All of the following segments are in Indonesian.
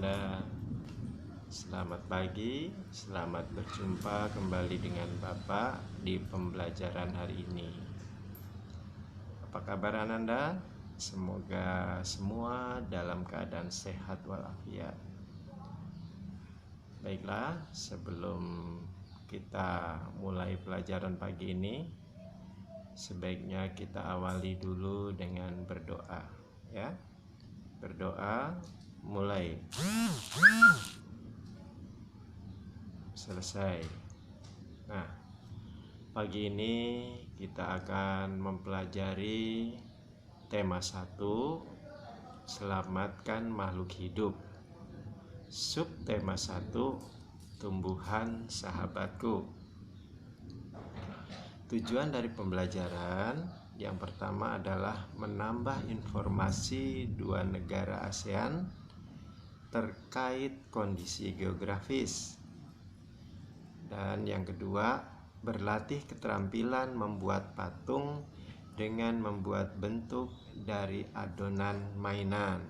Ananda. Selamat pagi, selamat berjumpa kembali dengan Bapak di pembelajaran hari ini. Apa kabar Ananda? Semoga semua dalam keadaan sehat walafiat. Baiklah, sebelum kita mulai pelajaran pagi ini, sebaiknya kita awali dulu dengan berdoa, ya. Berdoa, mulai. Selesai. Nah, pagi ini kita akan mempelajari tema 1, selamatkan makhluk hidup. Subtema 1, tumbuhan sahabatku. Tujuan dari pembelajaran yang pertama adalah menambah informasi dua negara ASEAN terkait kondisi geografis. Dan yang kedua, berlatih keterampilan membuat patung dengan membuat bentuk dari adonan mainan.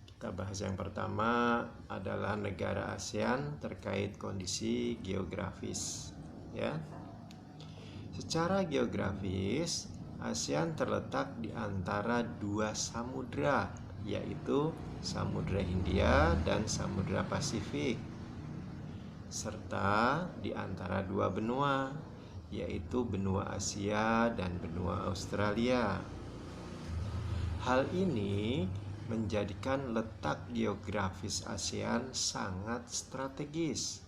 Kita bahas yang pertama adalah negara ASEAN terkait kondisi geografis, ya. Secara geografis, ASEAN terletak di antara dua samudra, yaitu Samudra Hindia dan Samudra Pasifik, serta di antara dua benua, yaitu benua Asia dan benua Australia. Hal ini menjadikan letak geografis ASEAN sangat strategis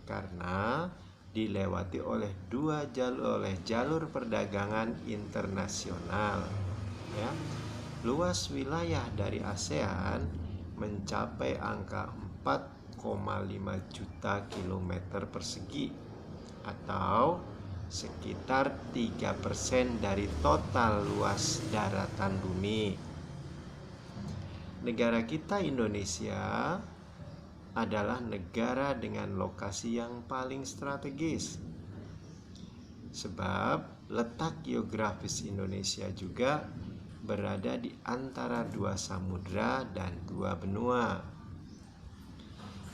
karena dilewati oleh jalur perdagangan internasional, ya. Luas wilayah dari ASEAN mencapai angka 4,5 juta kilometer persegi atau sekitar 3% dari total luas daratan bumi. Negara kita Indonesia adalah negara dengan lokasi yang paling strategis, sebab letak geografis Indonesia juga berada di antara dua samudra dan dua benua.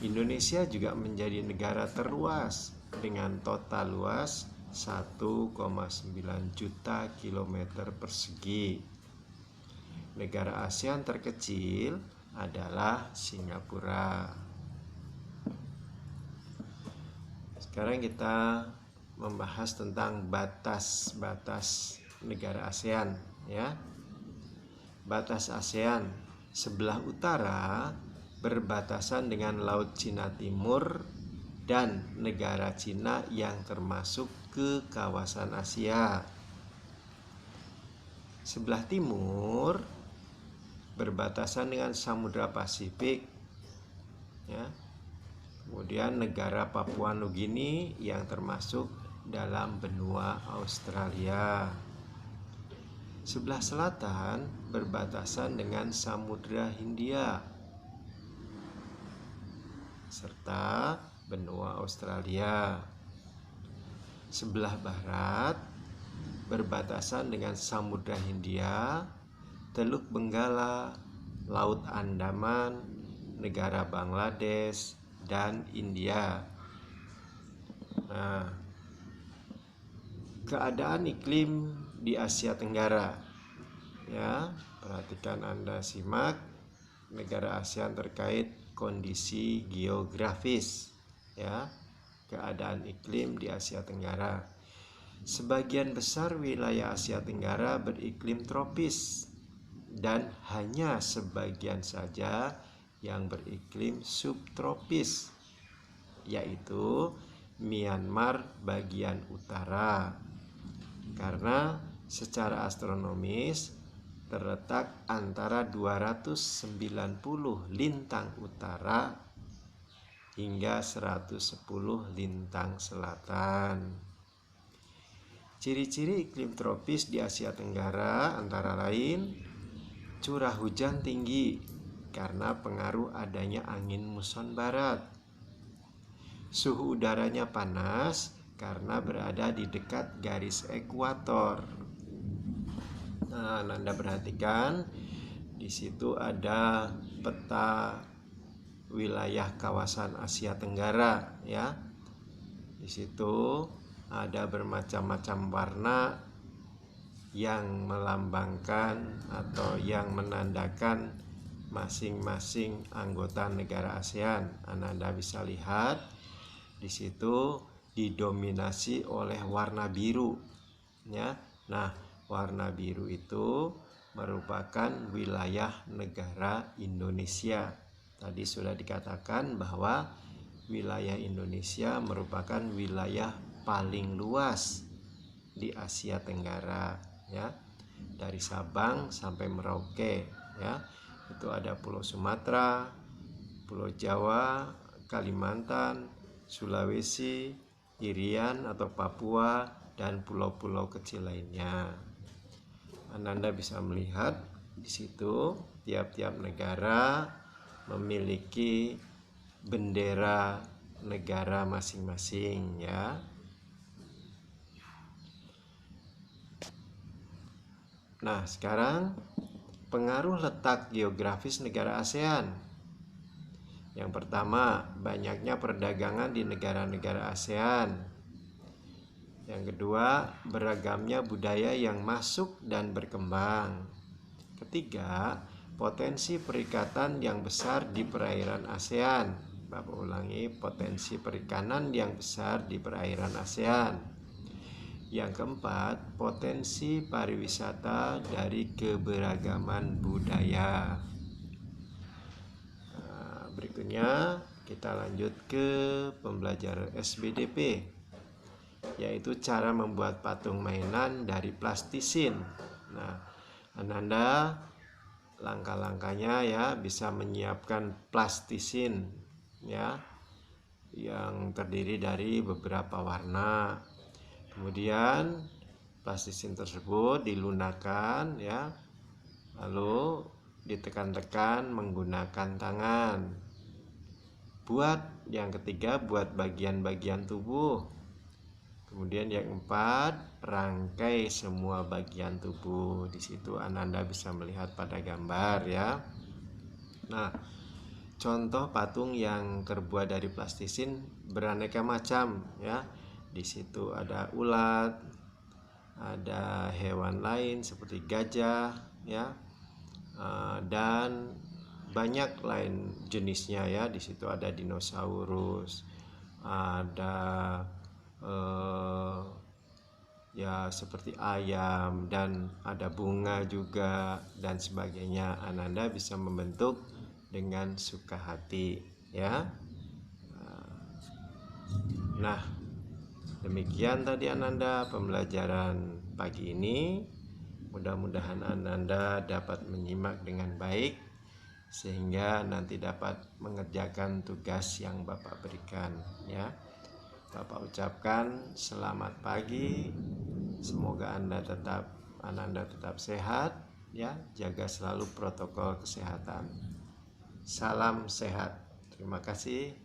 Indonesia juga menjadi negara terluas dengan total luas 1,9 juta kilometer persegi. Negara ASEAN terkecil adalah Singapura. Sekarang kita membahas tentang batas-batas negara ASEAN, ya. Batas ASEAN sebelah utara berbatasan dengan Laut Cina Timur dan negara Cina yang termasuk ke kawasan Asia. Sebelah timur berbatasan dengan Samudra Pasifik, ya. Kemudian negara Papua Nugini yang termasuk dalam benua Australia. Sebelah selatan berbatasan dengan Samudra Hindia serta benua Australia. Sebelah barat berbatasan dengan Samudra Hindia, Teluk Benggala, Laut Andaman, negara Bangladesh, dan India. Nah, keadaan iklim di Asia Tenggara, ya, perhatikan Anda simak negara ASEAN terkait kondisi geografis, ya, keadaan iklim di Asia Tenggara. Sebagian besar wilayah Asia Tenggara beriklim tropis dan hanya sebagian saja yang beriklim subtropis, yaitu Myanmar bagian utara, karena secara astronomis terletak antara 290 lintang utara hingga 110 lintang selatan. Ciri-ciri iklim tropis di Asia Tenggara antara lain curah hujan tinggi karena pengaruh adanya angin muson barat. Suhu udaranya panas karena berada di dekat garis ekuator. Nah, Anda perhatikan Di situ ada peta wilayah kawasan Asia Tenggara ya. Di situ ada bermacam-macam warna yang melambangkan atau yang menandakan masing-masing anggota negara ASEAN. Anda bisa lihat di situ didominasi oleh warna biru ya. Nah, warna biru itu merupakan wilayah negara Indonesia. Tadi sudah dikatakan bahwa wilayah Indonesia merupakan wilayah paling luas di Asia Tenggara ya. Dari Sabang sampai Merauke ya. Itu ada Pulau Sumatera, Pulau Jawa, Kalimantan, Sulawesi, Irian atau Papua, dan pulau-pulau kecil lainnya. Anda bisa melihat di situ tiap-tiap negara memiliki bendera negara masing-masing ya. Nah, sekarang pengaruh letak geografis negara ASEAN. Yang pertama, banyaknya perdagangan di negara-negara ASEAN. Yang kedua, beragamnya budaya yang masuk dan berkembang. Ketiga, potensi perikatan yang besar di perairan ASEAN. Bapak ulangi, potensi perikanan yang besar di perairan ASEAN. Yang keempat, potensi pariwisata dari keberagaman budaya. Nah, berikutnya kita lanjut ke pembelajaran SBDP, yaitu cara membuat patung mainan dari plastisin. Nah, Anda langkah-langkahnya ya, bisa menyiapkan plastisin ya, yang terdiri dari beberapa warna. Kemudian plastisin tersebut dilunakkan ya, lalu ditekan-tekan menggunakan tangan. Yang ketiga, buat bagian-bagian tubuh. Kemudian yang keempat, rangkai semua bagian tubuh. Di situ Anda bisa melihat pada gambar ya. Nah, contoh patung yang terbuat dari plastisin beraneka macam ya. Di situ ada ulat, ada hewan lain seperti gajah ya, dan banyak lain jenisnya ya. Di situ ada dinosaurus, ada ya seperti ayam, dan ada bunga juga dan sebagainya. Anda bisa membentuk dengan suka hati ya. Nah, demikian tadi Ananda pembelajaran pagi ini. Mudah-mudahan Ananda dapat menyimak dengan baik sehingga nanti dapat mengerjakan tugas yang Bapak berikan ya. Bapak ucapkan selamat pagi. Semoga Ananda tetap sehat ya, jaga selalu protokol kesehatan. Salam sehat. Terima kasih.